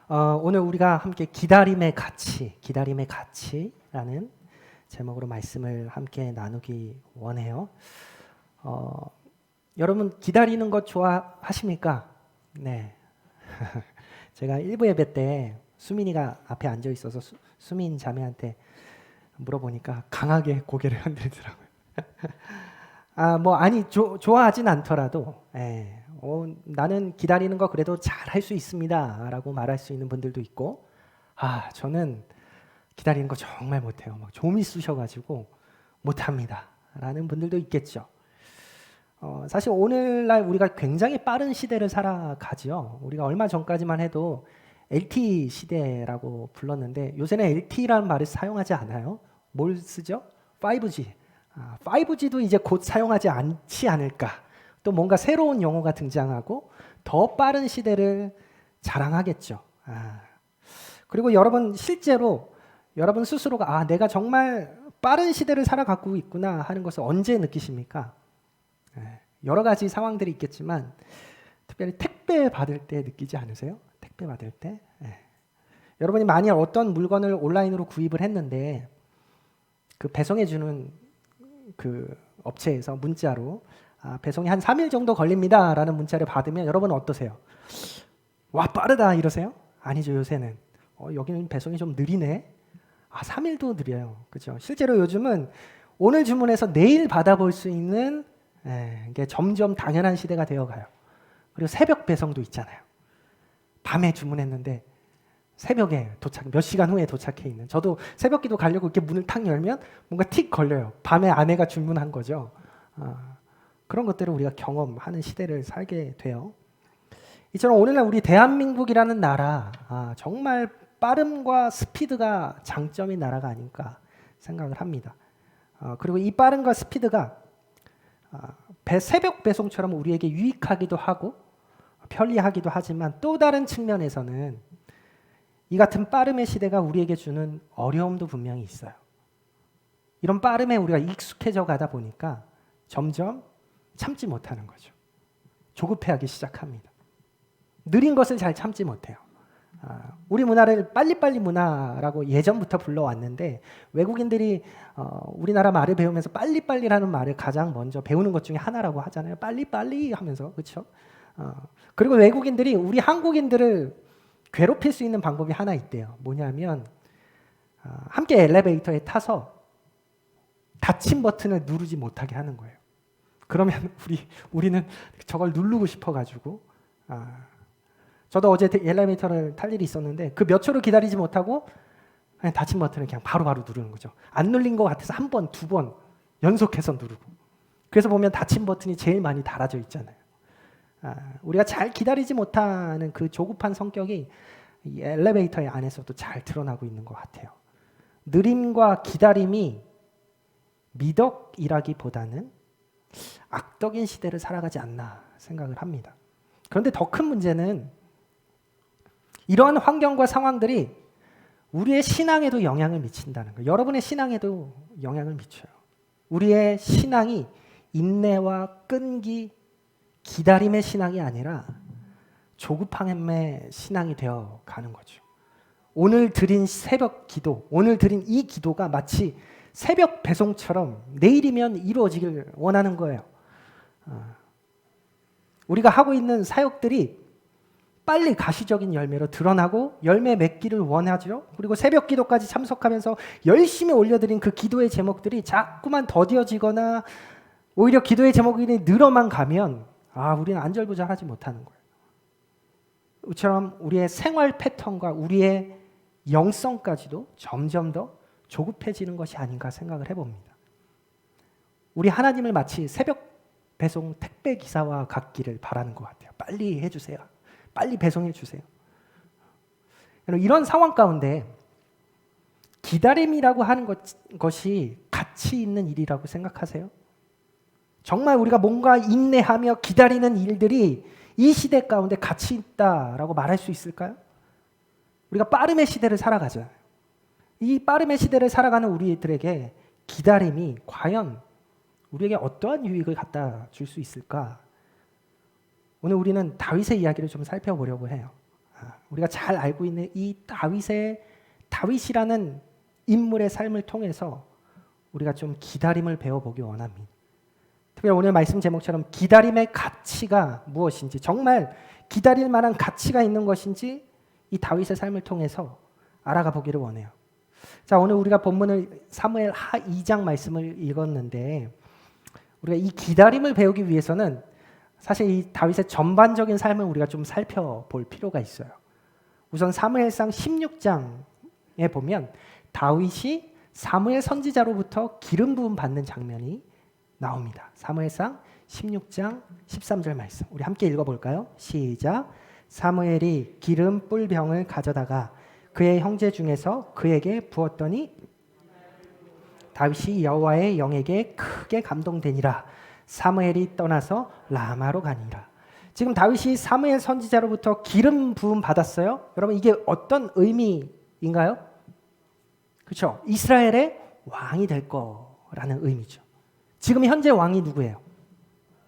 오늘 우리가 함께 기다림의 가치라는 제목으로 말씀을 함께 나누기 원해요. 여러분 기다리는 것 좋아하십니까? 네. 제가 1부 예배 때 수민이가 앞에 앉아 있어서 수민 자매한테 물어보니까 강하게 고개를 흔들더라고요. 좋아하진 않더라도, 나는 기다리는 거 그래도 잘 할 수 있습니다 라고 말할 수 있는 분들도 있고, 저는 기다리는 거 정말 못해요. 막 좀이 쑤셔가지고 못합니다 라는 분들도 있겠죠. 사실 오늘날 우리가 굉장히 빠른 시대를 살아가죠. 우리가 얼마 전까지만 해도 LT 시대라고 불렀는데 요새는 LT라는 말을 사용하지 않아요. 뭘 쓰죠? 5G. 5G도 이제 곧 사용하지 않지 않을까. 또 뭔가 새로운 용어가 등장하고 더 빠른 시대를 자랑하겠죠. 그리고 여러분 실제로 여러분 스스로가 내가 정말 빠른 시대를 살아가고 있구나 하는 것을 언제 느끼십니까? 여러 가지 상황들이 있겠지만 특별히 택배 받을 때 느끼지 않으세요? 택배 받을 때? 여러분이 만약 어떤 물건을 온라인으로 구입을 했는데 그 배송해 주는 그 업체에서 문자로 배송이 한 3일 정도 걸립니다 라는 문자를 받으면 여러분은 어떠세요? 와 빠르다 이러세요? 아니죠. 요새는 여기는 배송이 좀 느리네. 3일도 느려요. 그렇죠? 실제로 요즘은 오늘 주문해서 내일 받아볼 수 있는 이게 점점 당연한 시대가 되어가요. 그리고 새벽 배송도 있잖아요. 밤에 주문했는데 새벽에 도착, 몇 시간 후에 도착해 있는. 저도 새벽기도 가려고 이렇게 문을 탁 열면 뭔가 틱 걸려요. 밤에 아내가 주문한 거죠. 그런 것들을 우리가 경험하는 시대를 살게 돼요. 이처럼 오늘날 우리 대한민국이라는 나라, 정말 빠름과 스피드가 장점인 나라가 아닐까 생각을 합니다. 그리고 이 빠름과 스피드가 새벽 배송처럼 우리에게 유익하기도 하고 편리하기도 하지만 또 다른 측면에서는 이 같은 빠름의 시대가 우리에게 주는 어려움도 분명히 있어요. 이런 빠름에 우리가 익숙해져 가다 보니까 점점 참지 못하는 거죠. 조급해하기 시작합니다. 느린 것을 잘 참지 못해요. 우리 문화를 빨리빨리 문화라고 예전부터 불러왔는데 외국인들이 우리나라 말을 배우면서 빨리빨리라는 말을 가장 먼저 배우는 것 중에 하나라고 하잖아요. 빨리빨리 하면서. 그렇죠? 그리고 외국인들이 우리 한국인들을 괴롭힐 수 있는 방법이 하나 있대요. 뭐냐면 함께 엘리베이터에 타서 닫힌 버튼을 누르지 못하게 하는 거예요. 그러면 우리는 저걸 누르고 싶어가지고 저도 어제 엘리베이터를 탈 일이 있었는데 그 몇 초를 기다리지 못하고 그냥 닫힌 버튼을 그냥 바로바로 누르는 거죠. 안 눌린 것 같아서 한 번, 두 번 연속해서 누르고. 그래서 보면 닫힌 버튼이 제일 많이 달아져 있잖아요. 우리가 잘 기다리지 못하는 그 조급한 성격이 이 엘리베이터 안에서도 잘 드러나고 있는 것 같아요. 느림과 기다림이 미덕이라기보다는 악덕인 시대를 살아가지 않나 생각을 합니다. 그런데 더 큰 문제는 이러한 환경과 상황들이 우리의 신앙에도 영향을 미친다는 거예요. 여러분의 신앙에도 영향을 미쳐요. 우리의 신앙이 인내와 끈기, 기다림의 신앙이 아니라 조급함의 신앙이 되어 가는 거죠. 오늘 드린 새벽 기도, 오늘 드린 이 기도가 마치 새벽 배송처럼 내일이면 이루어지길 원하는 거예요. 우리가 하고 있는 사역들이 빨리 가시적인 열매로 드러나고 열매 맺기를 원하죠. 그리고 새벽 기도까지 참석하면서 열심히 올려드린 그 기도의 제목들이 자꾸만 더디어지거나 오히려 기도의 제목이 늘어만 가면 우리는 안절부절하지 못하는 거예요. 이처럼 우리의 생활 패턴과 우리의 영성까지도 점점 더 조급해지는 것이 아닌가 생각을 해봅니다. 우리 하나님을 마치 새벽 배송 택배 기사와 같기를 바라는 것 같아요. 빨리 해주세요. 빨리 배송해 주세요. 이런 상황 가운데 기다림이라고 하는 것이 가치 있는 일이라고 생각하세요? 정말 우리가 뭔가 인내하며 기다리는 일들이 이 시대 가운데 가치 있다라고 말할 수 있을까요? 우리가 빠름의 시대를 살아가잖아요. 이 빠름의 시대를 살아가는 우리들에게 기다림이 과연 우리에게 어떠한 유익을 갖다 줄 수 있을까? 오늘 우리는 다윗의 이야기를 좀 살펴보려고 해요. 우리가 잘 알고 있는 이 다윗이라는 인물의 삶을 통해서 우리가 좀 기다림을 배워보기 원합니다. 특별히 오늘 말씀 제목처럼 기다림의 가치가 무엇인지, 정말 기다릴 만한 가치가 있는 것인지 이 다윗의 삶을 통해서 알아가 보기를 원해요. 자, 오늘 우리가 본문을 사무엘 하 2장 말씀을 읽었는데, 우리가 이 기다림을 배우기 위해서는 사실 이 다윗의 전반적인 삶을 우리가 좀 살펴볼 필요가 있어요. 우선 사무엘상 16장에 보면 다윗이 사무엘 선지자로부터 기름 부음 받는 장면이 나옵니다. 사무엘상 16장 13절 말씀, 우리 함께 읽어볼까요? 시작. 사무엘이 기름 뿔병을 가져다가 그의 형제 중에서 그에게 부었더니 다윗이 여호와의 영에게 크게 감동되니라. 사무엘이 떠나서 라마로 가니라. 지금 다윗이 사무엘 선지자로부터 기름 부음 받았어요. 여러분, 이게 어떤 의미인가요? 그렇죠? 이스라엘의 왕이 될 거라는 의미죠. 지금 현재 왕이 누구예요?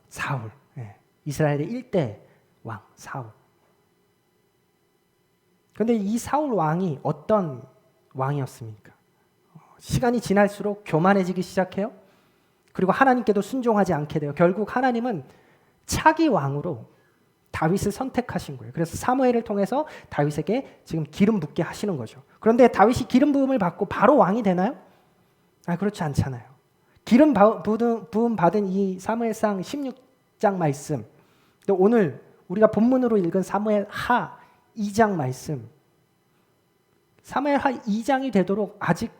사울. 이스라엘의 1대 왕 사울. 그런데 이 사울 왕이 어떤 왕이었습니까? 시간이 지날수록 교만해지기 시작해요. 그리고 하나님께도 순종하지 않게 돼요. 결국 하나님은 차기 왕으로 다윗을 선택하신 거예요. 그래서 사무엘을 통해서 다윗에게 지금 기름 붓게 하시는 거죠. 그런데 다윗이 기름 부음을 받고 바로 왕이 되나요? 그렇지 않잖아요. 기름 부음 받은 이 사무엘상 16장 말씀, 또 오늘 우리가 본문으로 읽은 사무엘 하 2장 말씀, 사무엘 하 2장이 되도록 아직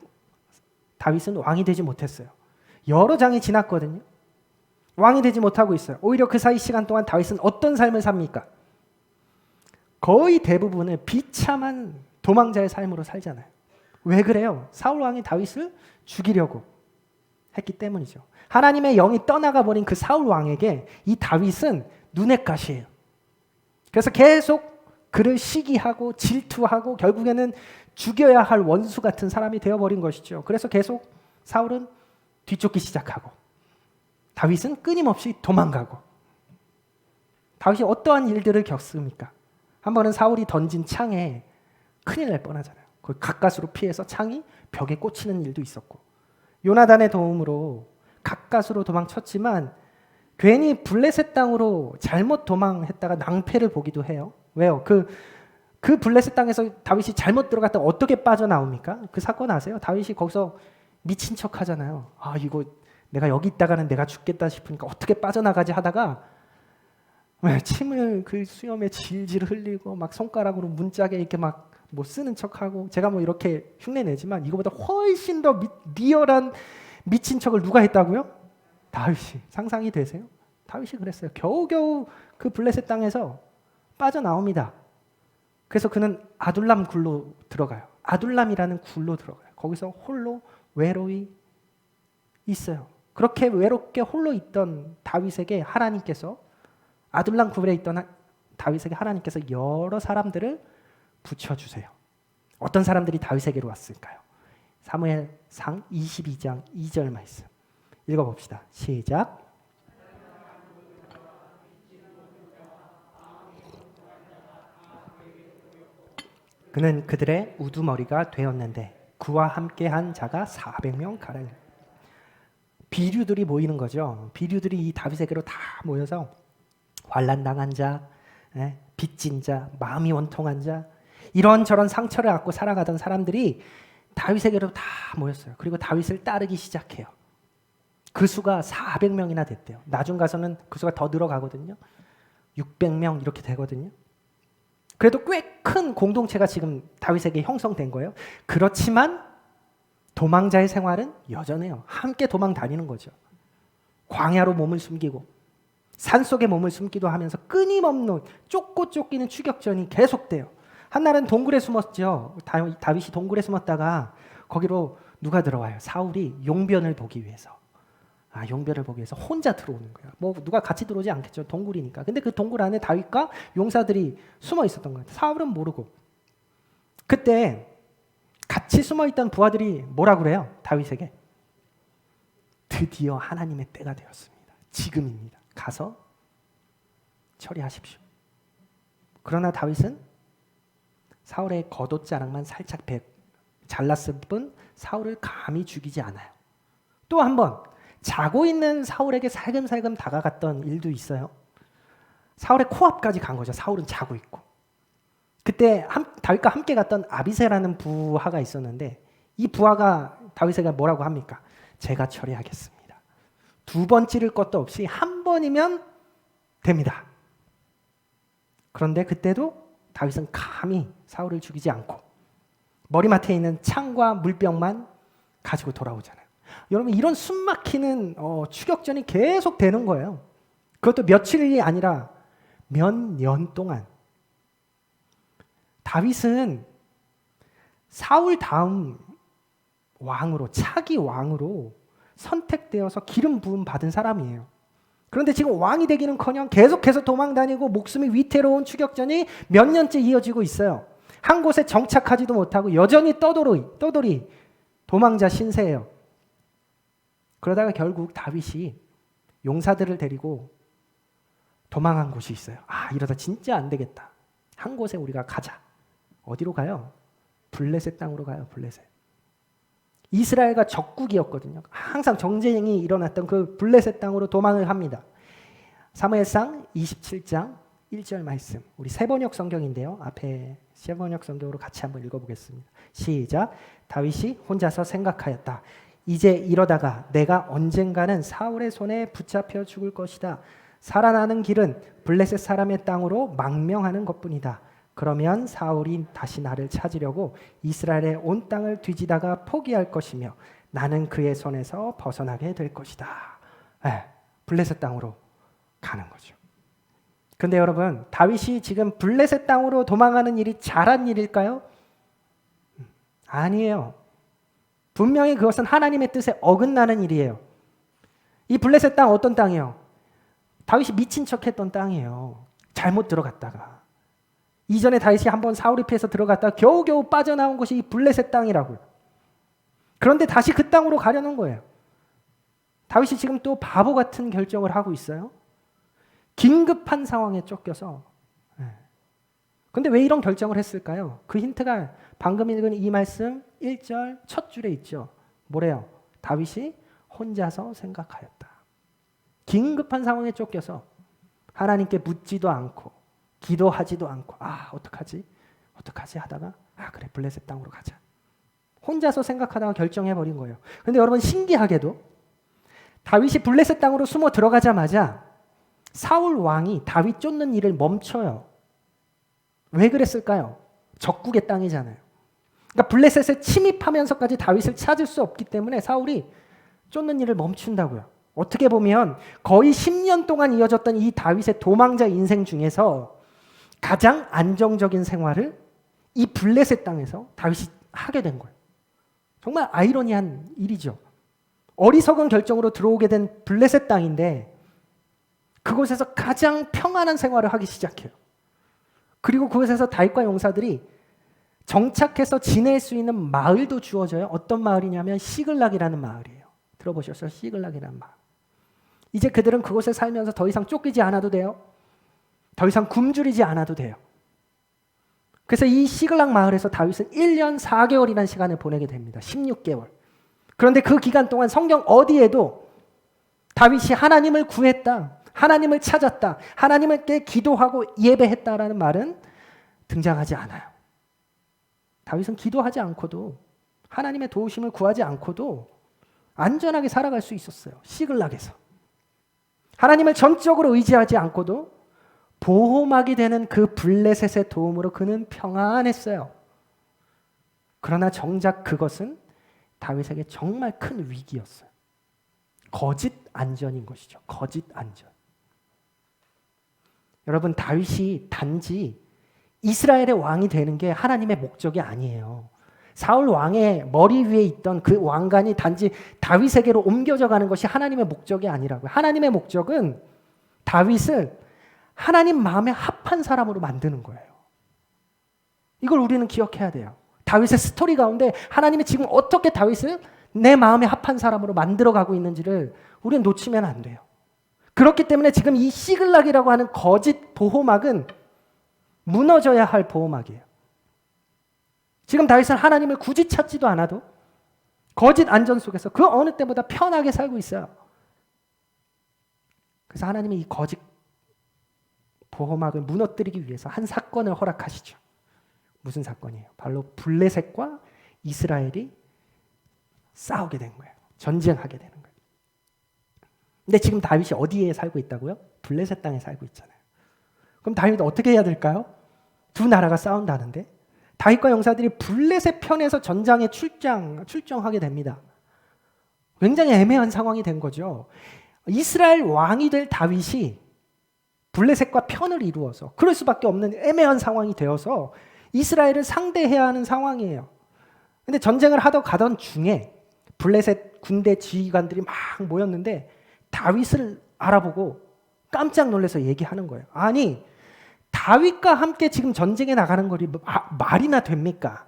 다윗은 왕이 되지 못했어요. 여러 장이 지났거든요. 왕이 되지 못하고 있어요. 오히려 그 사이 시간 동안 다윗은 어떤 삶을 삽니까? 거의 대부분을 비참한 도망자의 삶으로 살잖아요. 왜 그래요? 사울 왕이 다윗을 죽이려고 했기 때문이죠. 하나님의 영이 떠나가 버린 그 사울 왕에게 이 다윗은 눈엣 가시예요. 그래서 계속 그를 시기하고 질투하고 결국에는 죽여야 할 원수 같은 사람이 되어버린 것이죠. 그래서 계속 사울은 뒤쫓기 시작하고 다윗은 끊임없이 도망가고. 다윗이 어떠한 일들을 겪습니까? 한 번은 사울이 던진 창에 큰일 날 뻔하잖아요. 그 가까스로 피해서 창이 벽에 꽂히는 일도 있었고, 요나단의 도움으로 가까스로 도망쳤지만 괜히 블레셋 땅으로 잘못 도망했다가 낭패를 보기도 해요. 왜요? 그 블레셋 땅에서 다윗이 잘못 들어갔다 어떻게 빠져나옵니까? 그 사건 아세요? 다윗이 거기서 미친 척 하잖아요. 이거 내가 여기 있다가는 내가 죽겠다 싶으니까 어떻게 빠져나가지 하다가 침을 그 수염에 질질 흘리고 막 손가락으로 문짝에 이렇게 막 뭐 쓰는 척하고, 제가 뭐 이렇게 흉내내지만 이거보다 훨씬 더 리얼한 미친 척을 누가 했다고요? 다윗이. 상상이 되세요? 다윗이 그랬어요. 겨우겨우 그 블레셋 땅에서 빠져나옵니다. 그래서 그는 아둘람 굴로 들어가요. 아둘람이라는 굴로 들어가요. 거기서 홀로 외로이 있어요. 그렇게 외롭게 홀로 있던 다윗에게 하나님께서, 아둘람 굴에 있던 다윗에게 하나님께서 여러 사람들을 붙여주세요. 어떤 사람들이 다윗에게로 왔을까요? 사무엘상 22장 2절 말씀 읽어봅시다. 시작. 그는 그들의 우두머리가 되었는데 그와 함께한 자가 400명 가량. 비류들이 모이는 거죠. 비류들이 이 다윗에게로 다 모여서 환난당한 자, 빚진 자, 마음이 원통한 자, 이런저런 상처를 안고 살아가던 사람들이 다윗에게로 다 모였어요. 그리고 다윗을 따르기 시작해요. 그 수가 400명이나 됐대요. 나중 가서는 그 수가 더 늘어가거든요. 600명 이렇게 되거든요. 그래도 꽤 큰 공동체가 지금 다윗에게 형성된 거예요. 그렇지만 도망자의 생활은 여전해요. 함께 도망 다니는 거죠. 광야로 몸을 숨기고 산속에 몸을 숨기도 하면서 끊임없는 쫓고 쫓기는 추격전이 계속돼요. 한날은 동굴에 숨었죠. 다윗이 동굴에 숨었다가 거기로 누가 들어와요? 사울이 용변을 보기 위해서. 용변을 보기 위해서 혼자 들어오는 거예요. 뭐 누가 같이 들어오지 않겠죠. 동굴이니까. 근데 그 동굴 안에 다윗과 용사들이 숨어 있었던 거예요. 사울은 모르고. 그때 같이 숨어 있던 부하들이 뭐라 그래요? 다윗에게. 드디어 하나님의 때가 되었습니다. 지금입니다. 가서 처리하십시오. 그러나 다윗은 사울의 겉옷자락만 살짝 잘랐을 뿐 사울을 감히 죽이지 않아요. 또 한 번 자고 있는 사울에게 살금살금 다가갔던 일도 있어요. 사울의 코앞까지 간 거죠. 사울은 자고 있고. 그때 다윗과 함께 갔던 아비새라는 부하가 있었는데 이 부하가 다윗에게 뭐라고 합니까? 제가 처리하겠습니다. 두 번 찌를 것도 없이 한 번이면 됩니다. 그런데 그때도 다윗은 감히 사울을 죽이지 않고 머리맡에 있는 창과 물병만 가지고 돌아오잖아요. 여러분 이런 숨막히는 추격전이 계속 되는 거예요. 그것도 며칠이 아니라 몇 년 동안. 다윗은 사울 다음 왕으로 차기 왕으로 선택되어서 기름 부음 받은 사람이에요. 그런데 지금 왕이 되기는커녕 계속해서 도망다니고 목숨이 위태로운 추격전이 몇 년째 이어지고 있어요. 한 곳에 정착하지도 못하고 여전히 떠돌이 도망자 신세예요. 그러다가 결국 다윗이 용사들을 데리고 도망한 곳이 있어요. 이러다 진짜 안 되겠다. 한 곳에 우리가 가자. 어디로 가요? 블레셋 땅으로 가요. 블레셋. 이스라엘과 적국이었거든요. 항상 정쟁이 일어났던 그 블레셋 땅으로 도망을 합니다. 사무엘상 27장 1절 말씀. 우리 세번역 성경인데요. 앞에 세번역 성경으로 같이 한번 읽어보겠습니다. 시작. 다윗이 혼자서 생각하였다. 이제 이러다가 내가 언젠가는 사울의 손에 붙잡혀 죽을 것이다. 살아나는 길은 블레셋 사람의 땅으로 망명하는 것뿐이다. 그러면 사울이 다시 나를 찾으려고 이스라엘의 온 땅을 뒤지다가 포기할 것이며 나는 그의 손에서 벗어나게 될 것이다. 블레셋 땅으로 가는 거죠. 근데 여러분, 다윗이 지금 블레셋 땅으로 도망가는 일이 잘한 일일까요? 아니에요. 분명히 그것은 하나님의 뜻에 어긋나는 일이에요. 이 블레셋 땅 어떤 땅이에요? 다윗이 미친 척했던 땅이에요. 잘못 들어갔다가. 이전에 다윗이 한번 사울이 피해서 들어갔다가 겨우겨우 빠져나온 것이 이 블레셋 땅이라고요. 그런데 다시 그 땅으로 가려는 거예요. 다윗이 지금 또 바보 같은 결정을 하고 있어요. 긴급한 상황에 쫓겨서. 근데 왜 이런 결정을 했을까요? 그 힌트가 방금 읽은 이 말씀 1절 첫 줄에 있죠. 뭐래요? 다윗이 혼자서 생각하였다. 긴급한 상황에 쫓겨서 하나님께 묻지도 않고 기도하지도 않고 어떡하지 하다가 그래 블레셋 땅으로 가자. 혼자서 생각하다가 결정해버린 거예요. 그런데 여러분 신기하게도 다윗이 블레셋 땅으로 숨어 들어가자마자 사울 왕이 다윗 쫓는 일을 멈춰요. 왜 그랬을까요? 적국의 땅이잖아요. 그러니까 블레셋에 침입하면서까지 다윗을 찾을 수 없기 때문에 사울이 쫓는 일을 멈춘다고요. 어떻게 보면 거의 10년 동안 이어졌던 이 다윗의 도망자 인생 중에서 가장 안정적인 생활을 이 블레셋 땅에서 다윗이 하게 된 거예요. 정말 아이러니한 일이죠. 어리석은 결정으로 들어오게 된 블레셋 땅인데 그곳에서 가장 평안한 생활을 하기 시작해요. 그리고 그곳에서 다윗과 용사들이 정착해서 지낼 수 있는 마을도 주어져요. 어떤 마을이냐면 시글락이라는 마을이에요. 들어보셨어요? 시글락이라는 마을. 이제 그들은 그곳에 살면서 더 이상 쫓기지 않아도 돼요. 더 이상 굶주리지 않아도 돼요. 그래서 이 시글락 마을에서 다윗은 1년 4개월이라는 시간을 보내게 됩니다. 16개월. 그런데 그 기간 동안 성경 어디에도 다윗이 하나님을 구했다, 하나님을 찾았다, 하나님께 기도하고 예배했다라는 말은 등장하지 않아요. 다윗은 기도하지 않고도 하나님의 도우심을 구하지 않고도 안전하게 살아갈 수 있었어요. 시글락에서. 하나님을 전적으로 의지하지 않고도 보호막이 되는 그 블레셋의 도움으로 그는 평안했어요. 그러나 정작 그것은 다윗에게 정말 큰 위기였어요. 거짓 안전인 것이죠. 거짓 안전. 여러분, 다윗이 단지 이스라엘의 왕이 되는 게 하나님의 목적이 아니에요. 사울 왕의 머리 위에 있던 그 왕관이 단지 다윗에게로 옮겨져 가는 것이 하나님의 목적이 아니라고요. 하나님의 목적은 다윗을 하나님 마음에 합한 사람으로 만드는 거예요. 이걸 우리는 기억해야 돼요. 다윗의 스토리 가운데 하나님이 지금 어떻게 다윗을 내 마음에 합한 사람으로 만들어가고 있는지를 우리는 놓치면 안 돼요. 그렇기 때문에 지금 이 시글락이라고 하는 거짓 보호막은 무너져야 할 보호막이에요. 지금 다윗은 하나님을 굳이 찾지도 않아도 거짓 안전 속에서 그 어느 때보다 편하게 살고 있어요. 그래서 하나님이 이 거짓 보호막을 무너뜨리기 위해서 한 사건을 허락하시죠. 무슨 사건이에요? 바로 블레셋과 이스라엘이 싸우게 된 거예요. 전쟁하게 되는 거예요. 근데 지금 다윗이 어디에 살고 있다고요? 블레셋 땅에 살고 있잖아요. 그럼 다윗은 어떻게 해야 될까요? 두 나라가 싸운다는데 다윗과 용사들이 블레셋 편에서 전장에 출정하게 됩니다. 굉장히 애매한 상황이 된 거죠. 이스라엘 왕이 될 다윗이 블레셋과 편을 이루어서 그럴 수밖에 없는 애매한 상황이 되어서 이스라엘을 상대해야 하는 상황이에요. 근데 전쟁을 가던 중에 블레셋 군대 지휘관들이 막 모였는데 다윗을 알아보고 깜짝 놀라서 얘기하는 거예요. 아니, 다윗과 함께 지금 전쟁에 나가는 거리 말이나 됩니까?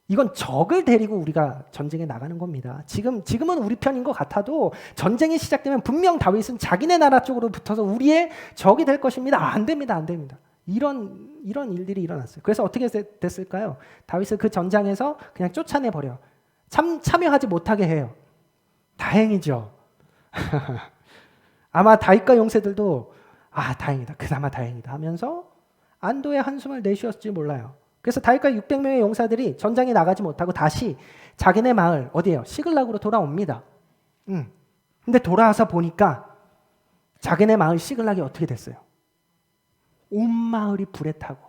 이건 적을 데리고 우리가 전쟁에 나가는 겁니다. 지금은 우리 편인 것 같아도 전쟁이 시작되면 분명 다윗은 자기네 나라 쪽으로 붙어서 우리의 적이 될 것입니다. 안 됩니다. 안 됩니다. 이런 일들이 일어났어요. 그래서 어떻게 됐을까요? 다윗을 그 전장에서 그냥 쫓아내버려. 참여하지 못하게 해요. 다행이죠. 아마 다윗과 용사들도 다행이다. 그나마 다행이다 하면서 안도의 한숨을 내쉬었을지 몰라요. 그래서 다윗과 600명의 용사들이 전장에 나가지 못하고 다시 자기네 마을 어디예요? 시글락으로 돌아옵니다. 근데 돌아와서 보니까 자기네 마을 시글락이 어떻게 됐어요? 온 마을이 불에 타고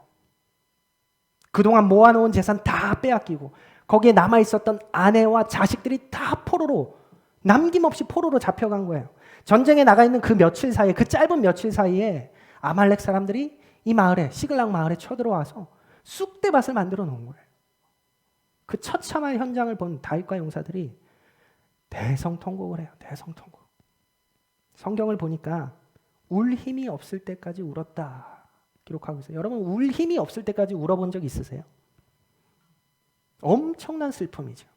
그동안 모아놓은 재산 다 빼앗기고 거기에 남아있었던 아내와 자식들이 다 포로로 남김없이 포로로 잡혀간 거예요. 전쟁에 나가 있는 그 며칠 사이에 그 짧은 며칠 사이에 아말렉 사람들이 이 마을에 시글락 마을에 쳐들어와서 쑥대밭을 만들어 놓은 거예요. 그 처참한 현장을 본 다윗과 용사들이 대성통곡을 해요. 대성통곡. 성경을 보니까 울 힘이 없을 때까지 울었다 기록하고 있어요. 여러분 울 힘이 없을 때까지 울어본 적 있으세요? 엄청난 슬픔이죠.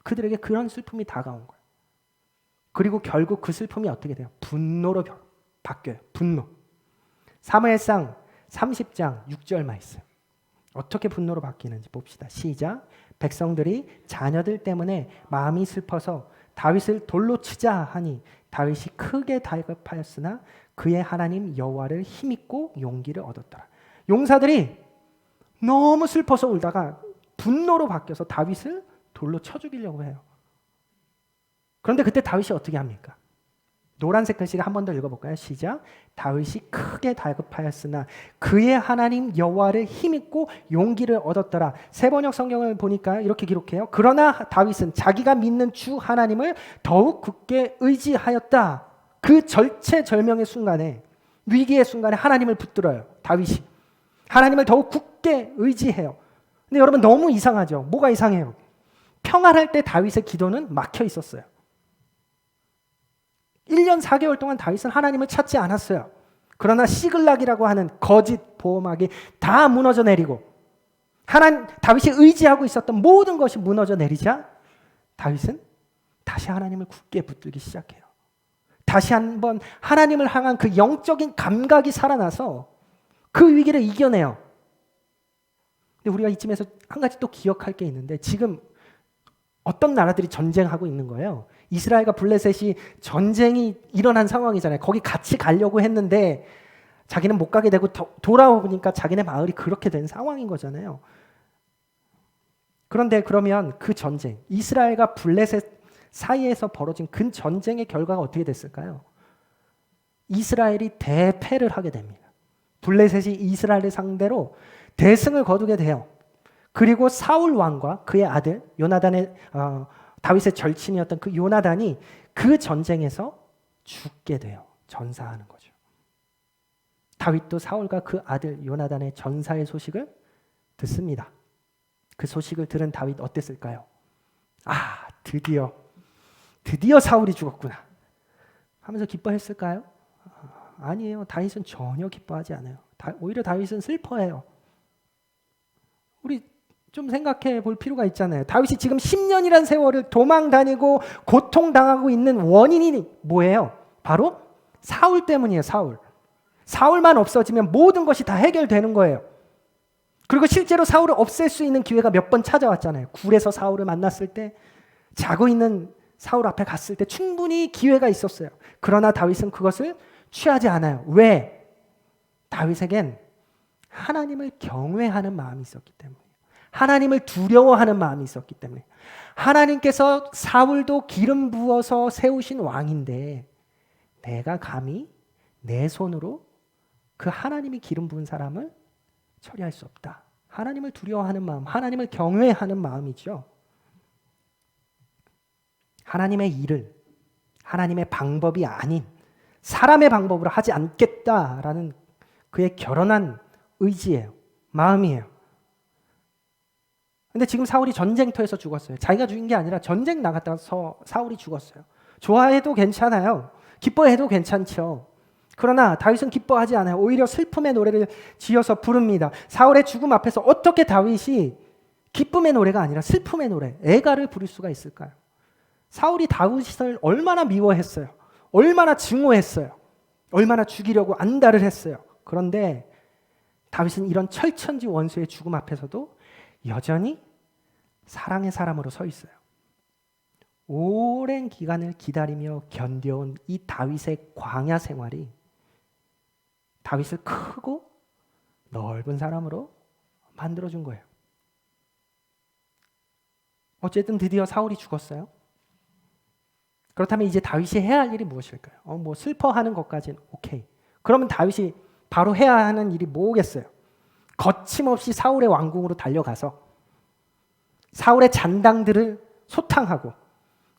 그들에게 그런 슬픔이 다가온 거예요. 그리고 결국 그 슬픔이 어떻게 돼요? 분노로 바뀌어요. 분노. 사무엘상 30장 6절 말씀. 어떻게 분노로 바뀌는지 봅시다. 시작. 백성들이 자녀들 때문에 마음이 슬퍼서 다윗을 돌로 치자 하니 다윗이 크게 다급하였으나 그의 하나님 여호와를 힘입고 용기를 얻었더라. 용사들이 너무 슬퍼서 울다가 분노로 바뀌어서 다윗을 돌로 쳐 죽이려고 해요. 그런데 그때 다윗이 어떻게 합니까? 노란색 글씨를 한 번 더 읽어볼까요? 시작. 다윗이 크게 다급하였으나 그의 하나님 여호와를 힘입고 용기를 얻었더라. 세번역 성경을 보니까 이렇게 기록해요. 그러나 다윗은 자기가 믿는 주 하나님을 더욱 굳게 의지하였다. 그 절체절명의 순간에 위기의 순간에 하나님을 붙들어요. 다윗이 하나님을 더욱 굳게 의지해요. 근데 여러분 너무 이상하죠? 뭐가 이상해요? 평안할 때 다윗의 기도는 막혀 있었어요. 1년 4개월 동안 다윗은 하나님을 찾지 않았어요. 그러나 시글락이라고 하는 거짓 보호막이 다 무너져 내리고 다윗이 의지하고 있었던 모든 것이 무너져 내리자 다윗은 다시 하나님을 굳게 붙들기 시작해요. 다시 한번 하나님을 향한 그 영적인 감각이 살아나서 그 위기를 이겨내요. 근데 우리가 이쯤에서 한 가지 또 기억할 게 있는데 지금 어떤 나라들이 전쟁하고 있는 거예요. 이스라엘과 블레셋이 전쟁이 일어난 상황이잖아요. 거기 같이 가려고 했는데 자기는 못 가게 되고 돌아오니까 자기네 마을이 그렇게 된 상황인 거잖아요. 그런데 그러면 그 전쟁, 이스라엘과 블레셋 사이에서 벌어진 그 전쟁의 결과가 어떻게 됐을까요? 이스라엘이 대패를 하게 됩니다. 블레셋이 이스라엘을 상대로 대승을 거두게 돼요. 그리고 사울 왕과 그의 아들 요나단의 다윗의 절친이었던 그 요나단이 그 전쟁에서 죽게 돼요. 전사하는 거죠. 다윗도 사울과 그 아들 요나단의 전사의 소식을 듣습니다. 그 소식을 들은 다윗 어땠을까요? 드디어 사울이 죽었구나 하면서 기뻐했을까요? 아니에요. 다윗은 전혀 기뻐하지 않아요. 오히려 다윗은 슬퍼해요. 우리 좀 생각해 볼 필요가 있잖아요. 다윗이 지금 10년이란 세월을 도망 다니고 고통당하고 있는 원인이 뭐예요? 바로 사울 때문이에요. 사울만 없어지면 모든 것이 다 해결되는 거예요. 그리고 실제로 사울을 없앨 수 있는 기회가 몇 번 찾아왔잖아요. 굴에서 사울을 만났을 때, 자고 있는 사울 앞에 갔을 때 충분히 기회가 있었어요. 그러나 다윗은 그것을 취하지 않아요. 왜? 다윗에겐 하나님을 경외하는 마음이 있었기 때문에, 하나님을 두려워하는 마음이 있었기 때문에. 하나님께서 사울도 기름 부어서 세우신 왕인데 내가 감히 내 손으로 그 하나님이 기름 부은 사람을 처리할 수 없다. 하나님을 두려워하는 마음, 하나님을 경외하는 마음이죠. 하나님의 일을 하나님의 방법이 아닌 사람의 방법으로 하지 않겠다라는 그의 결연한 의지예요. 마음이에요. 근데 지금 사울이 전쟁터에서 죽었어요. 자기가 죽인 게 아니라 전쟁 나갔다서 사울이 죽었어요. 좋아해도 괜찮아요. 기뻐해도 괜찮죠. 그러나 다윗은 기뻐하지 않아요. 오히려 슬픔의 노래를 지어서 부릅니다. 사울의 죽음 앞에서 어떻게 다윗이 기쁨의 노래가 아니라 슬픔의 노래, 애가를 부를 수가 있을까요? 사울이 다윗을 얼마나 미워했어요. 얼마나 증오했어요. 얼마나 죽이려고 안달을 했어요. 그런데 다윗은 이런 철천지 원수의 죽음 앞에서도 여전히 사랑의 사람으로 서 있어요. 오랜 기간을 기다리며 견뎌온 이 다윗의 광야 생활이 다윗을 크고 넓은 사람으로 만들어준 거예요. 어쨌든 드디어 사울이 죽었어요. 그렇다면 이제 다윗이 해야 할 일이 무엇일까요? 뭐 슬퍼하는 것까지는 오케이. 그러면 다윗이 바로 해야 하는 일이 뭐겠어요? 거침없이 사울의 왕궁으로 달려가서 사울의 잔당들을 소탕하고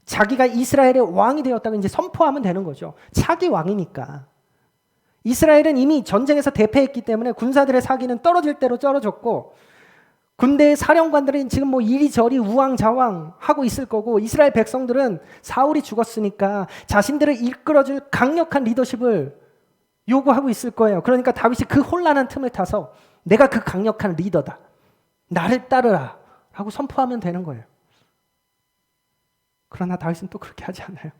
자기가 이스라엘의 왕이 되었다고 이제 선포하면 되는 거죠. 차기 왕이니까. 이스라엘은 이미 전쟁에서 대패했기 때문에 군사들의 사기는 떨어질 대로 떨어졌고 군대의 사령관들은 지금 뭐 이리저리 우왕좌왕 하고 있을 거고 이스라엘 백성들은 사울이 죽었으니까 자신들을 이끌어줄 강력한 리더십을 요구하고 있을 거예요. 그러니까 다윗이 그 혼란한 틈을 타서 내가 그 강력한 리더다. 나를 따르라 라고 선포하면 되는 거예요. 그러나 다윗은 또 그렇게 하지 않아요.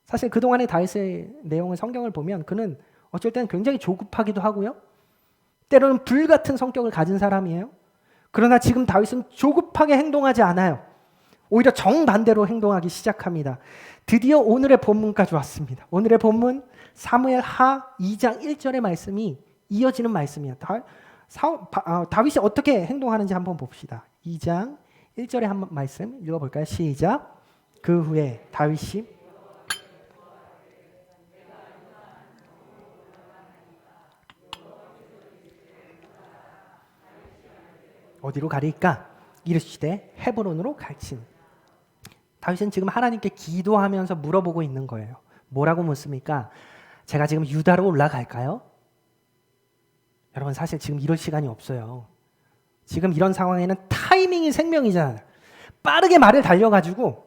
사실 그동안의 다윗의 내용을 성경을 보면 그는 어쩔 때는 굉장히 조급하기도 하고요. 때로는 불같은 성격을 가진 사람이에요. 그러나 지금 다윗은 조급하게 행동하지 않아요. 오히려 정반대로 행동하기 시작합니다. 드디어 오늘의 본문까지 왔습니다. 오늘의 본문 사무엘 하 2장 1절의 말씀이 이어지는 말씀이에요. 다윗이 어떻게 행동하는지 한번 봅시다. 2장 1절의 한 말씀 읽어볼까요? 시작. 그 후에 다윗이 어디로 가리까? 이르시되 헤브론으로 갈진. 다윗은 지금 하나님께 기도하면서 물어보고 있는 거예요. 뭐라고 묻습니까? 제가 지금 유다로 올라갈까요? 여러분 사실 지금 이럴 시간이 없어요. 지금 이런 상황에는 타이밍이 생명이잖아요. 빠르게 말을 달려가지고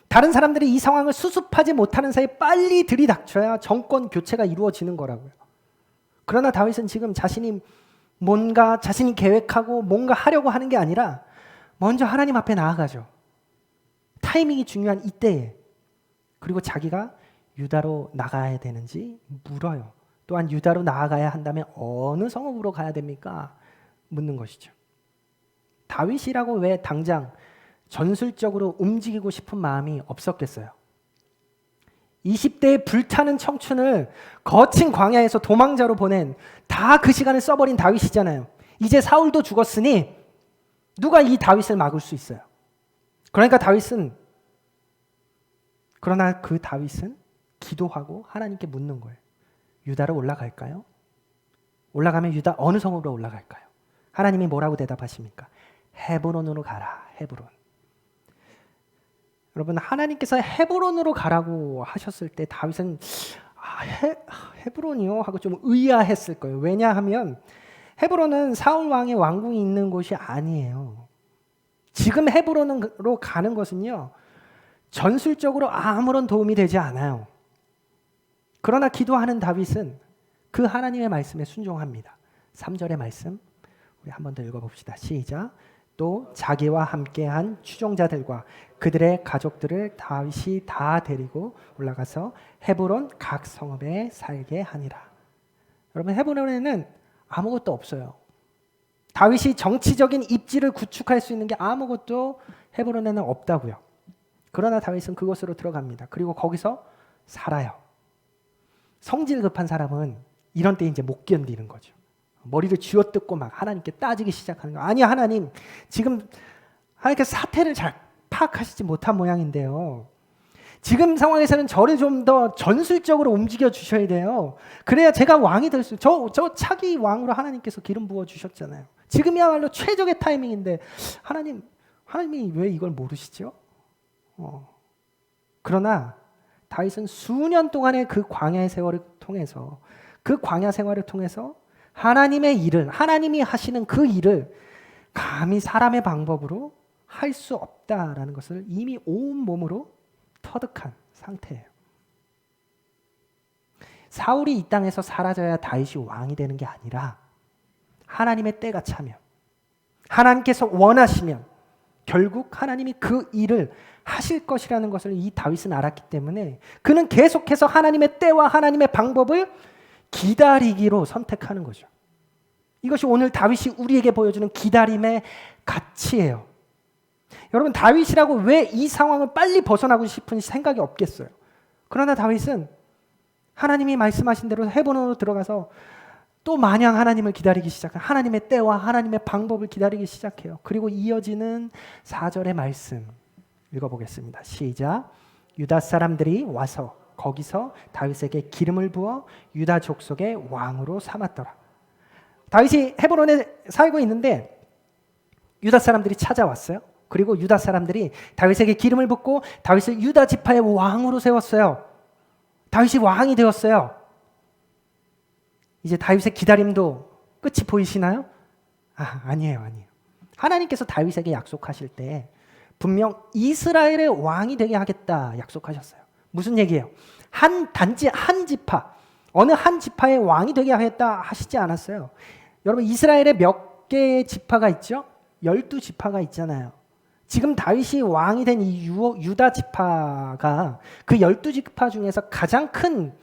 다른 사람들이 이 상황을 수습하지 못하는 사이에 빨리 들이닥쳐야 정권 교체가 이루어지는 거라고요. 그러나 다윗은 지금 자신이 계획하고 뭔가 하려고 하는 게 아니라 먼저 하나님 앞에 나아가죠. 타이밍이 중요한 이때에. 그리고 자기가 유다로 나가야 되는지 물어요. 또한 유다로 나아가야 한다면 어느 성읍으로 가야 됩니까? 묻는 것이죠. 다윗이라고 왜 당장 전술적으로 움직이고 싶은 마음이 없었겠어요? 20대의 불타는 청춘을 거친 광야에서 도망자로 보낸 다 그 시간을 써버린 다윗이잖아요. 이제 사울도 죽었으니 누가 이 다윗을 막을 수 있어요? 그러나 그 다윗은 기도하고 하나님께 묻는 거예요. 유다로 올라갈까요? 올라가면 유다 어느 성으로 올라갈까요? 하나님이 뭐라고 대답하십니까? 헤브론으로 가라. 헤브론. 여러분 하나님께서 헤브론으로 가라고 하셨을 때 다윗은 헤브론이요? 하고 좀 의아했을 거예요. 왜냐하면 헤브론은 사울 왕의 왕궁이 있는 곳이 아니에요. 지금 헤브론으로 가는 것은요. 전술적으로 아무런 도움이 되지 않아요. 그러나 기도하는 다윗은 그 하나님의 말씀에 순종합니다. 3절의 말씀 우리 한 번 더 읽어봅시다. 시작. 또 자기와 함께한 추종자들과 그들의 가족들을 다윗이 다 데리고 올라가서 헤브론 각 성읍에 살게 하니라. 여러분 헤브론에는 아무것도 없어요. 다윗이 정치적인 입지를 구축할 수 있는 게 아무것도 헤브론에는 없다고요. 그러나 다윗은 그곳으로 들어갑니다. 그리고 거기서 살아요. 성질 급한 사람은 이런 때 이제 못 견디는 거죠. 머리를 쥐어뜯고 막 하나님께 따지기 시작하는 거. 아니 하나님, 지금 하나님께 사태를 잘 파악하시지 못한 모양인데요. 지금 상황에서는 저를 좀 더 전술적으로 움직여 주셔야 돼요. 그래야 제가 왕이 될 수. 저 차기 왕으로 하나님께서 기름 부어 주셨잖아요. 지금이야말로 최적의 타이밍인데 하나님이 왜 이걸 모르시죠? 그러나 다윗은 수년 동안의 그 광야의 세월을 통해서 그 광야 생활을 통해서 하나님의 일을, 하나님이 하시는 그 일을 감히 사람의 방법으로 할 수 없다라는 것을 이미 온 몸으로 터득한 상태예요. 사울이 이 땅에서 사라져야 다윗이 왕이 되는 게 아니라 하나님의 때가 차면, 하나님께서 원하시면 결국 하나님이 그 일을 하실 것이라는 것을 이 다윗은 알았기 때문에 그는 계속해서 하나님의 때와 하나님의 방법을 기다리기로 선택하는 거죠. 이것이 오늘 다윗이 우리에게 보여주는 기다림의 가치예요. 여러분, 다윗이라고 왜 이 상황을 빨리 벗어나고 싶은 생각이 없겠어요. 그러나 다윗은 하나님이 말씀하신 대로 헤브론으로 들어가서 또 마냥 하나님을 기다리기 시작해요. 하나님의 때와 하나님의 방법을 기다리기 시작해요. 그리고 이어지는 4절의 말씀 읽어보겠습니다. 시작. 유다 사람들이 와서 거기서 다윗에게 기름을 부어 유다 족속의 왕으로 삼았더라. 다윗이 헤브론에 살고 있는데 유다 사람들이 찾아왔어요. 그리고 유다 사람들이 다윗에게 기름을 붓고 다윗을 유다 지파의 왕으로 세웠어요. 다윗이 왕이 되었어요. 이제 다윗의 기다림도 끝이 보이시나요? 아니에요. 하나님께서 다윗에게 약속하실 때 분명 이스라엘의 왕이 되게 하겠다 약속하셨어요. 무슨 얘기예요? 단지 한 지파, 어느 한 지파의 왕이 되게 하겠다 하시지 않았어요. 여러분, 이스라엘에 몇 개의 지파가 있죠? 12지파가 있잖아요. 지금 다윗이 왕이 된 이 유다 지파가 그 12지파 중에서 가장 큰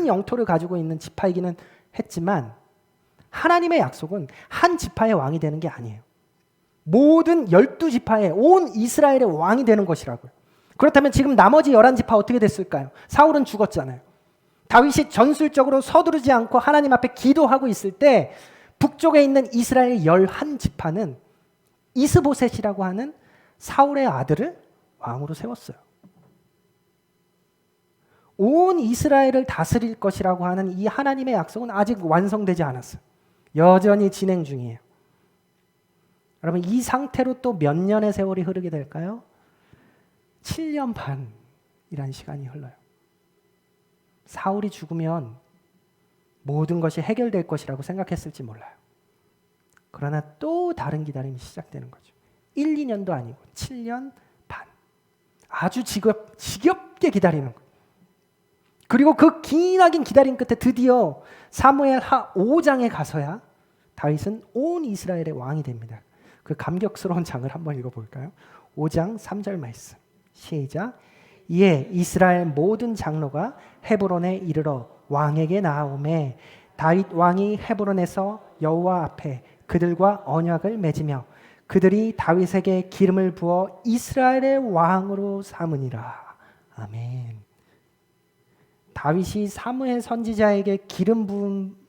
영토를 가지고 있는 지파이기는 했지만 하나님의 약속은 한 지파의 왕이 되는 게 아니에요. 모든 12지파의 온 이스라엘의 왕이 되는 것이라고요. 그렇다면 지금 나머지 11지파 어떻게 됐을까요? 사울은 죽었잖아요. 다윗이 전술적으로 서두르지 않고 하나님 앞에 기도하고 있을 때 북쪽에 있는 이스라엘 11지파는 이스보셋이라고 하는 사울의 아들을 왕으로 세웠어요. 온 이스라엘을 다스릴 것이라고 하는 이 하나님의 약속은 아직 완성되지 않았어요. 여전히 진행 중이에요. 여러분, 이 상태로 또 몇 년의 세월이 흐르게 될까요? 7년 반이라는 시간이 흘러요. 사울이 죽으면 모든 것이 해결될 것이라고 생각했을지 몰라요. 그러나 또 다른 기다림이 시작되는 거죠. 1, 2년도 아니고 7년 반. 아주 지겹게 기다리는 거예요. 그리고 그 기나긴 기다림 끝에 드디어 사무엘하 5장에 가서야 다윗은 온 이스라엘의 왕이 됩니다. 그 감격스러운 장을 한번 읽어볼까요? 5장 3절 말씀. 시작. 이에 이스라엘 모든 장로가 헤브론에 이르러 왕에게 나아오매 다윗 왕이 헤브론에서 여호와 앞에 그들과 언약을 맺으며 그들이 다윗에게 기름을 부어 이스라엘의 왕으로 삼으니라. 아멘. 다윗이 사무엘 선지자에게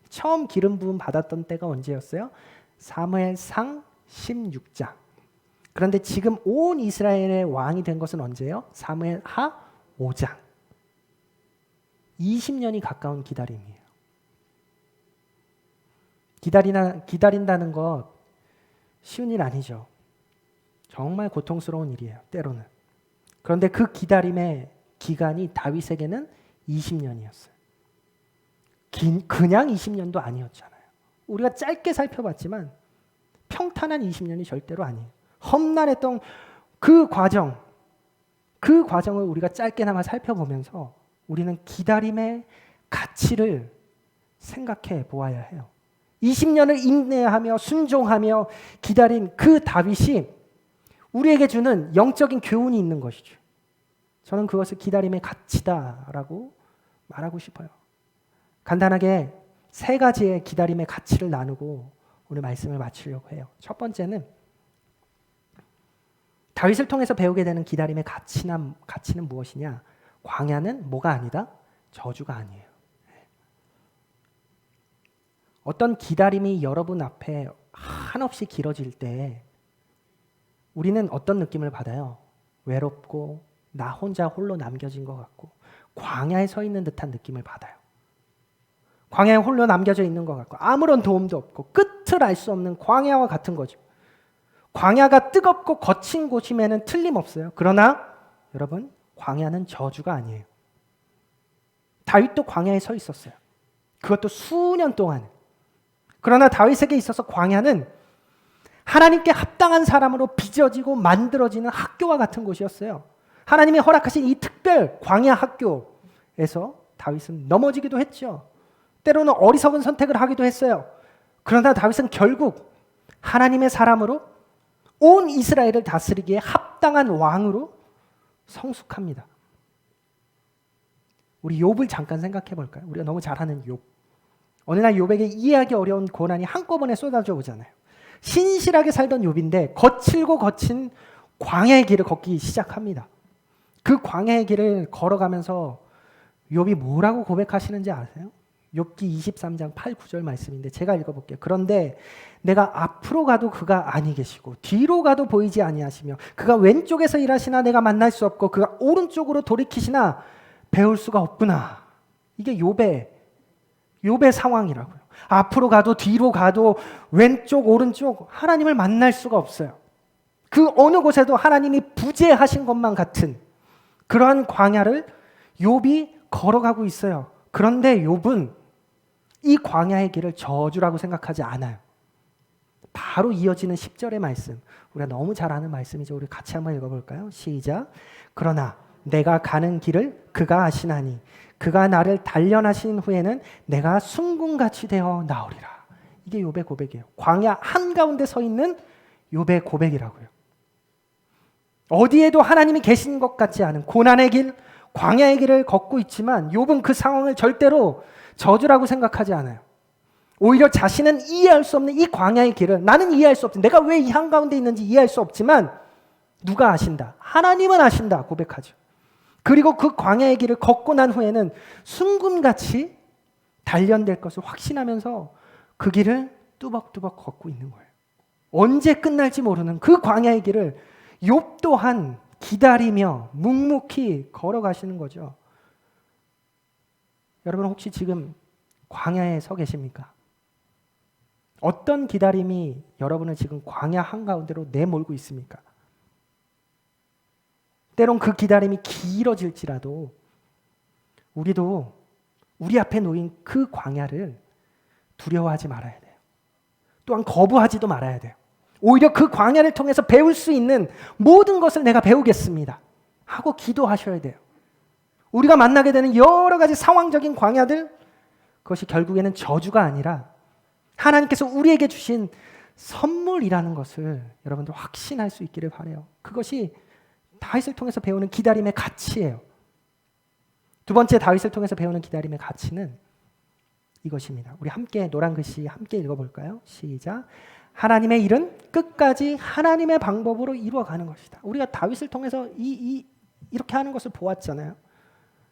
처음 기름 부음 받았던 때가 언제였어요? 사무엘상 16장. 그런데 지금 온 이스라엘의 왕이 된 것은 언제예요? 사무엘하 5장. 20년이 가까운 기다림이에요. 기다린다는 것 쉬운 일 아니죠. 정말 고통스러운 일이에요. 때로는. 그런데 그 기다림의 기간이 다윗에게는 20년이었어요. 그냥 20년도 아니었잖아요. 우리가 짧게 살펴봤지만 평탄한 20년이 절대로 아니에요. 험난했던 그 과정을 우리가 짧게나마 살펴보면서 우리는 기다림의 가치를 생각해 보아야 해요. 20년을 인내하며 순종하며 기다린 그 다윗이 우리에게 주는 영적인 교훈이 있는 것이죠. 저는 그것을 기다림의 가치다라고 말하고 싶어요. 간단하게 세 가지의 기다림의 가치를 나누고 오늘 말씀을 마치려고 해요. 첫 번째는 다윗을 통해서 배우게 되는 기다림의 가치는 무엇이냐? 광야는 뭐가 아니다? 저주가 아니에요. 어떤 기다림이 여러분 앞에 한없이 길어질 때 우리는 어떤 느낌을 받아요? 외롭고 나 혼자 홀로 남겨진 것 같고 광야에 서 있는 듯한 느낌을 받아요. 광야에 홀로 남겨져 있는 것 같고 아무런 도움도 없고 끝을 알 수 없는 광야와 같은 거죠. 광야가 뜨겁고 거친 곳임에는 틀림없어요. 그러나 여러분, 광야는 저주가 아니에요. 다윗도 광야에 서 있었어요. 그것도 수년 동안. 그러나 다윗에게 있어서 광야는 하나님께 합당한 사람으로 빚어지고 만들어지는 학교와 같은 곳이었어요. 하나님이 허락하신 이 특별 광야 학교에서 다윗은 넘어지기도 했죠. 때로는 어리석은 선택을 하기도 했어요. 그러나 다윗은 결국 하나님의 사람으로 온 이스라엘을 다스리기에 합당한 왕으로 성숙합니다. 우리 욥을 잠깐 생각해 볼까요? 우리가 너무 잘 아는 욥. 어느 날 욥에게 이해하기 어려운 고난이 한꺼번에 쏟아져 오잖아요. 신실하게 살던 욥인데 거칠고 거친 광야의 길을 걷기 시작합니다. 그 광야의 길을 걸어가면서 욥이 뭐라고 고백하시는지 아세요? 욥기 23장 8, 9절 말씀인데 제가 읽어볼게요. 그런데 내가 앞으로 가도 그가 아니 계시고 뒤로 가도 보이지 아니하시며 그가 왼쪽에서 일하시나 내가 만날 수 없고 그가 오른쪽으로 돌이키시나 배울 수가 없구나. 이게 욥의 상황이라고요. 앞으로 가도 뒤로 가도 왼쪽 오른쪽 하나님을 만날 수가 없어요. 그 어느 곳에도 하나님이 부재하신 것만 같은 그러한 광야를 욥이 걸어가고 있어요. 그런데 욥은 이 광야의 길을 저주라고 생각하지 않아요. 바로 이어지는 10절의 말씀. 우리가 너무 잘 아는 말씀이죠. 우리 같이 한번 읽어볼까요? 시작. 그러나 내가 가는 길을 그가 아시나니 그가 나를 단련하신 후에는 내가 순금같이 되어 나오리라. 이게 욥의 고백이에요. 광야 한가운데 서 있는 욥의 고백이라고요. 어디에도 하나님이 계신 것 같지 않은 고난의 길, 광야의 길을 걷고 있지만 욥은 그 상황을 절대로 저주라고 생각하지 않아요. 오히려 자신은 이해할 수 없는 이 광야의 길을 나는 이해할 수 없지. 내가 왜 이 한가운데 있는지 이해할 수 없지만 누가 아신다? 하나님은 아신다 고백하죠. 그리고 그 광야의 길을 걷고 난 후에는 순금같이 단련될 것을 확신하면서 그 길을 뚜벅뚜벅 걷고 있는 거예요. 언제 끝날지 모르는 그 광야의 길을 욥 또한 기다리며 묵묵히 걸어가시는 거죠. 여러분 혹시 지금 광야에 서 계십니까? 어떤 기다림이 여러분을 지금 광야 한가운데로 내몰고 있습니까? 때론 그 기다림이 길어질지라도 우리도 우리 앞에 놓인 그 광야를 두려워하지 말아야 돼요. 또한 거부하지도 말아야 돼요. 오히려 그 광야를 통해서 배울 수 있는 모든 것을 내가 배우겠습니다 하고 기도하셔야 돼요. 우리가 만나게 되는 여러 가지 상황적인 광야들, 그것이 결국에는 저주가 아니라 하나님께서 우리에게 주신 선물이라는 것을 여러분들 확신할 수 있기를 바라요. 그것이 다윗을 통해서 배우는 기다림의 가치예요. 두 번째 다윗을 통해서 배우는 기다림의 가치는 이것입니다. 우리 함께 노란 글씨 함께 읽어볼까요? 시작. 하나님의 일은 끝까지 하나님의 방법으로 이루어가는 것이다. 우리가 다윗을 통해서 이렇게 하는 것을 보았잖아요.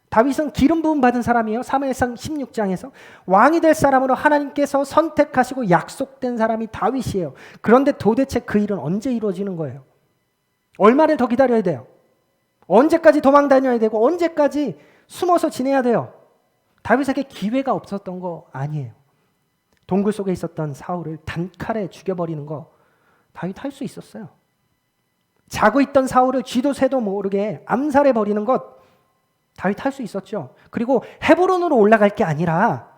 다윗은 기름 부음 받은 사람이에요. 사무엘상 16장에서 왕이 될 사람으로 하나님께서 선택하시고 약속된 사람이 다윗이에요. 그런데 도대체 그 일은 언제 이루어지는 거예요? 얼마를 더 기다려야 돼요? 언제까지 도망 다녀야 되고 언제까지 숨어서 지내야 돼요? 다윗에게 기회가 없었던 거 아니에요. 동굴 속에 있었던 사울을 단칼에 죽여버리는 거 다윗 할 수 있었어요. 자고 있던 사울을 쥐도 새도 모르게 암살해버리는 것 다윗 할 수 있었죠. 그리고 헤브론으로 올라갈 게 아니라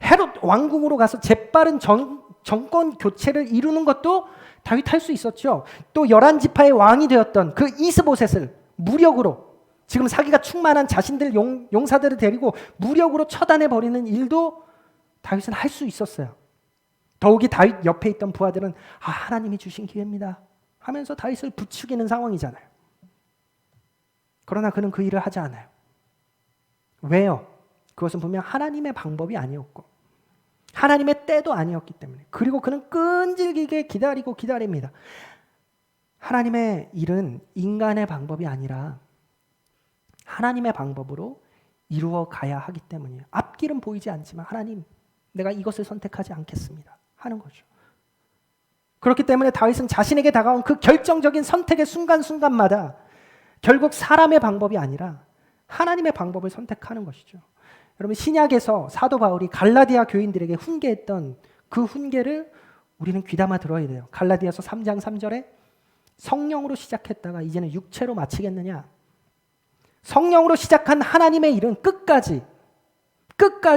헤롯 왕궁으로 가서 재빠른 정권 교체를 이루는 것도 다윗 할 수 있었죠. 또 11지파의 왕이 되었던 그 이스보셋을 무력으로 지금 사기가 충만한 자신들 용사들을 데리고 무력으로 처단해버리는 일도 다윗은 할 수 있었어요. 더욱이 다윗 옆에 있던 부하들은 하나님이 주신 기회입니다 하면서 다윗을 부추기는 상황이잖아요. 그러나 그는 그 일을 하지 않아요. 왜요? 그것은 분명 하나님의 방법이 아니었고 하나님의 때도 아니었기 때문에. 그리고 그는 끈질기게 기다리고 기다립니다. 하나님의 일은 인간의 방법이 아니라 하나님의 방법으로 이루어 가야 하기 때문이에요. 앞길은 보이지 않지만 하나님, 내가 이것을 선택하지 않겠습니다 하는 거죠. 그렇기 때문에 다윗은 자신에게 다가온 그 결정적인 선택의 순간순간마다 결국 사람의 방법이 아니라 하나님의 방법을 선택하는 것이죠. 여러분, 신약에서 사도 바울이 갈라디아 교인들에게 훈계했던 그 훈계를 우리는 귀담아 들어야 돼요. 갈라디아서 3장 3절에 성령으로 시작했다가 이제는 육체로 마치겠느냐. 성령으로 시작한 하나님의 일은 끝까지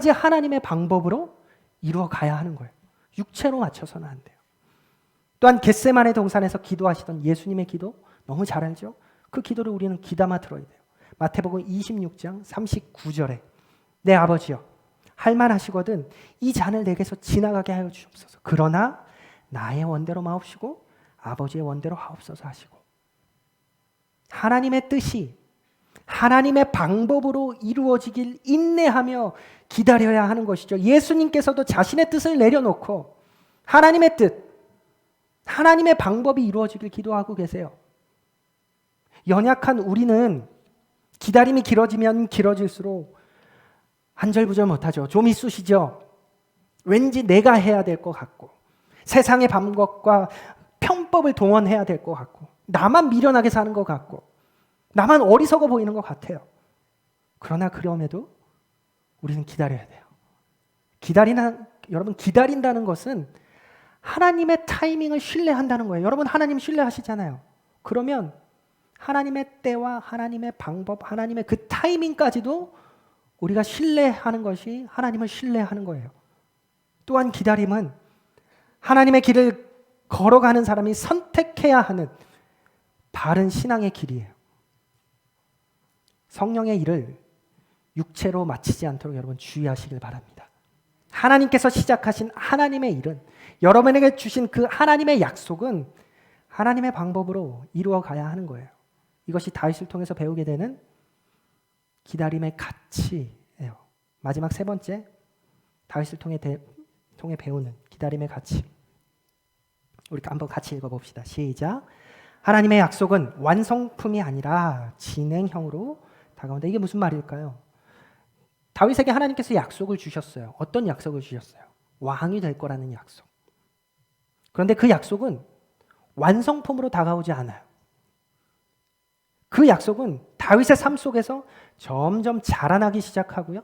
하나님의 방법으로 이루어 가야 하는 거예요. 육체로 맞춰서는 안 돼요. 또한 겟세마네 동산에서 기도하시던 예수님의 기도 너무 잘 알죠? 그 기도를 우리는 귀담아 들어야 돼요. 마태복음 26장 39절에 내 아버지여, 할만하시거든 이 잔을 내게서 지나가게 하여 주옵소서. 그러나 나의 원대로 마옵시고 아버지의 원대로 하옵소서 하시고, 하나님의 뜻이 하나님의 방법으로 이루어지길 인내하며 기다려야 하는 것이죠. 예수님께서도 자신의 뜻을 내려놓고 하나님의 뜻, 하나님의 방법이 이루어지길 기도하고 계세요. 연약한 우리는 기다림이 길어지면 길어질수록 안절부절 못하죠. 좀 있으시죠? 왠지 내가 해야 될 것 같고, 세상의 방법과 편법을 동원해야 될 것 같고, 나만 미련하게 사는 것 같고, 나만 어리석어 보이는 것 같아요. 그러나 그럼에도 우리는 기다려야 돼요. 여러분, 기다린다는 것은 하나님의 타이밍을 신뢰한다는 거예요. 여러분, 하나님 신뢰하시잖아요. 그러면 하나님의 때와 하나님의 방법, 하나님의 그 타이밍까지도 우리가 신뢰하는 것이 하나님을 신뢰하는 거예요. 또한 기다림은 하나님의 길을 걸어가는 사람이 선택해야 하는 바른 신앙의 길이에요. 성령의 일을 육체로 마치지 않도록 여러분 주의하시길 바랍니다. 하나님께서 시작하신 하나님의 일은, 여러분에게 주신 그 하나님의 약속은 하나님의 방법으로 이루어 가야 하는 거예요. 이것이 다윗을 통해서 배우게 되는 기다림의 가치예요. 마지막 세 번째, 다윗을 통해 배우는 기다림의 가치. 우리 한번 같이 읽어봅시다. 시작. 하나님의 약속은 완성품이 아니라 진행형으로 다가온다. 이게 무슨 말일까요? 다윗에게 하나님께서 약속을 주셨어요. 어떤 약속을 주셨어요? 왕이 될 거라는 약속. 그런데 그 약속은 완성품으로 다가오지 않아요. 그 약속은 다윗의 삶 속에서 점점 자라나기 시작하고요,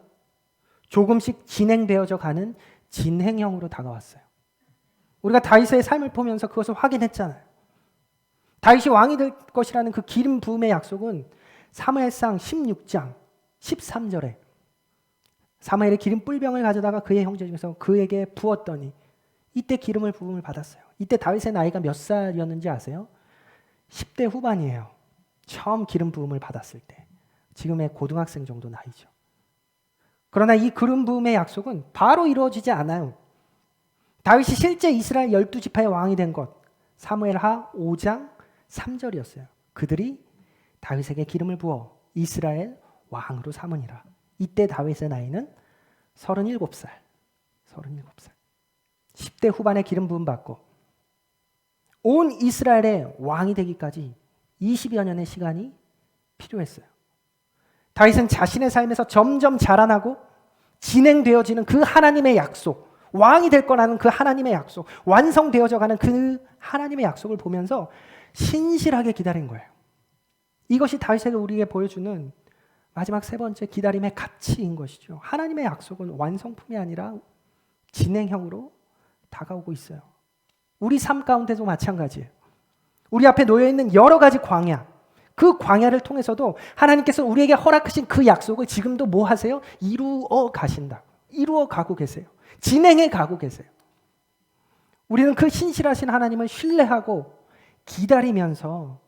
조금씩 진행되어져 가는 진행형으로 다가왔어요. 우리가 다윗의 삶을 보면서 그것을 확인했잖아요. 다윗이 왕이 될 것이라는 그 기름 부음의 약속은 사무엘상 16장 13절에 사무엘이 기름 뿔병을 가져다가 그의 형제 중에서 그에게 부었더니 이때 기름을 부음을 받았어요. 이때 다윗의 나이가 몇 살이었는지 아세요? 10대 후반이에요. 처음 기름 부음을 받았을 때. 지금의 고등학생 정도 나이죠. 그러나 이 기름 부음의 약속은 바로 이루어지지 않아요. 다윗이 실제 이스라엘 12지파의 왕이 된 것, 사무엘하 5장 3절이었어요. 그들이 다윗에게 기름을 부어 이스라엘 왕으로 삼으니라. 이때 다윗의 나이는 37살. 10대 후반에 기름 부음 받고 온 이스라엘의 왕이 되기까지 20여 년의 시간이 필요했어요. 다윗은 자신의 삶에서 점점 자라나고 진행되어지는 그 하나님의 약속, 왕이 될 거라는 그 하나님의 약속, 완성되어져 가는 그 하나님의 약속을 보면서 신실하게 기다린 거예요. 이것이 다윗에게 우리에게 보여주는 마지막 세 번째 기다림의 가치인 것이죠. 하나님의 약속은 완성품이 아니라 진행형으로 다가오고 있어요. 우리 삶 가운데도 마찬가지예요. 우리 앞에 놓여있는 여러 가지 광야, 그 광야를 통해서도 하나님께서 우리에게 허락하신 그 약속을 지금도 뭐 하세요? 이루어 가신다. 이루어 가고 계세요. 진행해 가고 계세요. 우리는 그 신실하신 하나님을 신뢰하고 기다리면서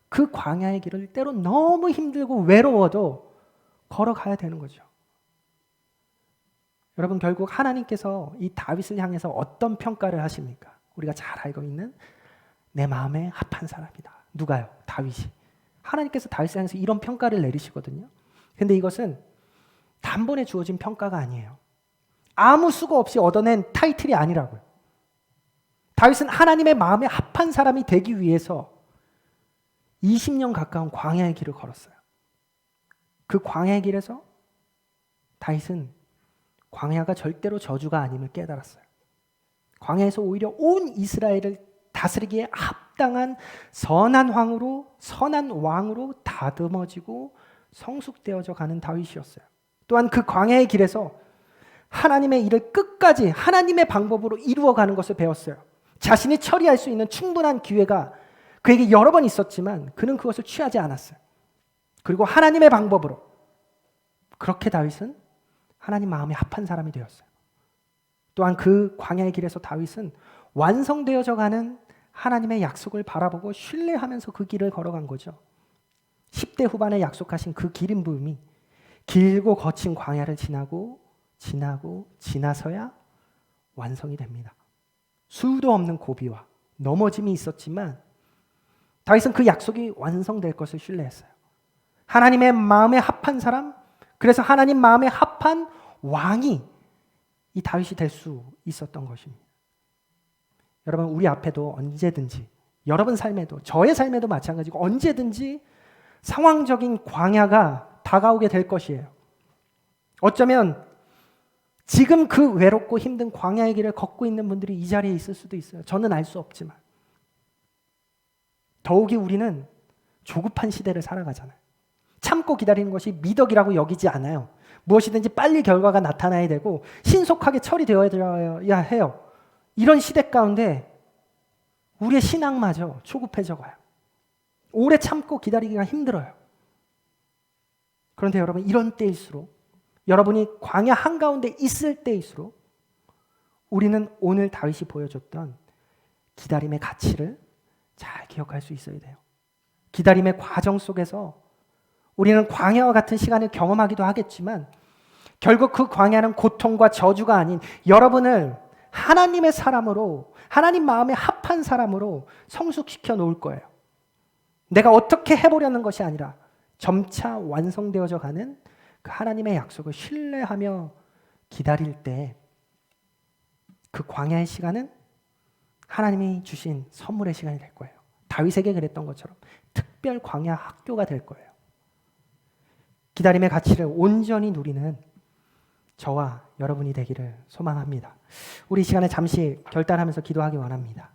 그 광야의 길을 때론 너무 힘들고 외로워도 걸어가야 되는 거죠. 여러분, 결국 하나님께서 이 다윗을 향해서 어떤 평가를 하십니까? 우리가 잘 알고 있는 내 마음에 합한 사람이다. 누가요? 다윗이. 하나님께서 다윗을 향해서 이런 평가를 내리시거든요. 근데 이것은 단번에 주어진 평가가 아니에요. 아무 수고 없이 얻어낸 타이틀이 아니라고요. 다윗은 하나님의 마음에 합한 사람이 되기 위해서 20년 가까운 광야의 길을 걸었어요. 그 광야의 길에서 다윗은 광야가 절대로 저주가 아님을 깨달았어요. 광야에서 오히려 온 이스라엘을 다스리기에 합당한 선한 왕으로 다듬어지고 성숙되어져 가는 다윗이었어요. 또한 그 광야의 길에서 하나님의 일을 끝까지 하나님의 방법으로 이루어가는 것을 배웠어요. 자신이 처리할 수 있는 충분한 기회가 그에게 여러 번 있었지만 그는 그것을 취하지 않았어요. 그리고 하나님의 방법으로 그렇게 다윗은 하나님 마음에 합한 사람이 되었어요. 또한 그 광야의 길에서 다윗은 완성되어져 가는 하나님의 약속을 바라보고 신뢰하면서 그 길을 걸어간 거죠. 10대 후반에 약속하신 그 기름 부음이 길고 거친 광야를 지나서야 완성이 됩니다. 수도 없는 고비와 넘어짐이 있었지만 다윗은 그 약속이 완성될 것을 신뢰했어요. 하나님의 마음에 합한 사람, 그래서 하나님 마음에 합한 왕이 이 다윗이 될 수 있었던 것입니다. 여러분, 우리 앞에도 언제든지 여러분 삶에도 저의 삶에도 마찬가지고 언제든지 상황적인 광야가 다가오게 될 것이에요. 어쩌면 지금 그 외롭고 힘든 광야의 길을 걷고 있는 분들이 이 자리에 있을 수도 있어요. 저는 알 수 없지만 더욱이 우리는 조급한 시대를 살아가잖아요. 참고 기다리는 것이 미덕이라고 여기지 않아요. 무엇이든지 빨리 결과가 나타나야 되고 신속하게 처리되어야 해요. 이런 시대 가운데 우리의 신앙마저 조급해져 가요. 오래 참고 기다리기가 힘들어요. 그런데 여러분, 이런 때일수록, 여러분이 광야 한가운데 있을 때일수록 우리는 오늘 다윗이 보여줬던 기다림의 가치를 잘 기억할 수 있어야 돼요. 기다림의 과정 속에서 우리는 광야와 같은 시간을 경험하기도 하겠지만 결국 그 광야는 고통과 저주가 아닌 여러분을 하나님의 사람으로, 하나님 마음에 합한 사람으로 성숙시켜 놓을 거예요. 내가 어떻게 해보려는 것이 아니라 점차 완성되어져 가는 그 하나님의 약속을 신뢰하며 기다릴 때 그 광야의 시간은 하나님이 주신 선물의 시간이 될 거예요. 다윗에게 그랬던 것처럼 특별 광야 학교가 될 거예요. 기다림의 가치를 온전히 누리는 저와 여러분이 되기를 소망합니다. 우리 이 시간에 잠시 결단하면서 기도하기 원합니다.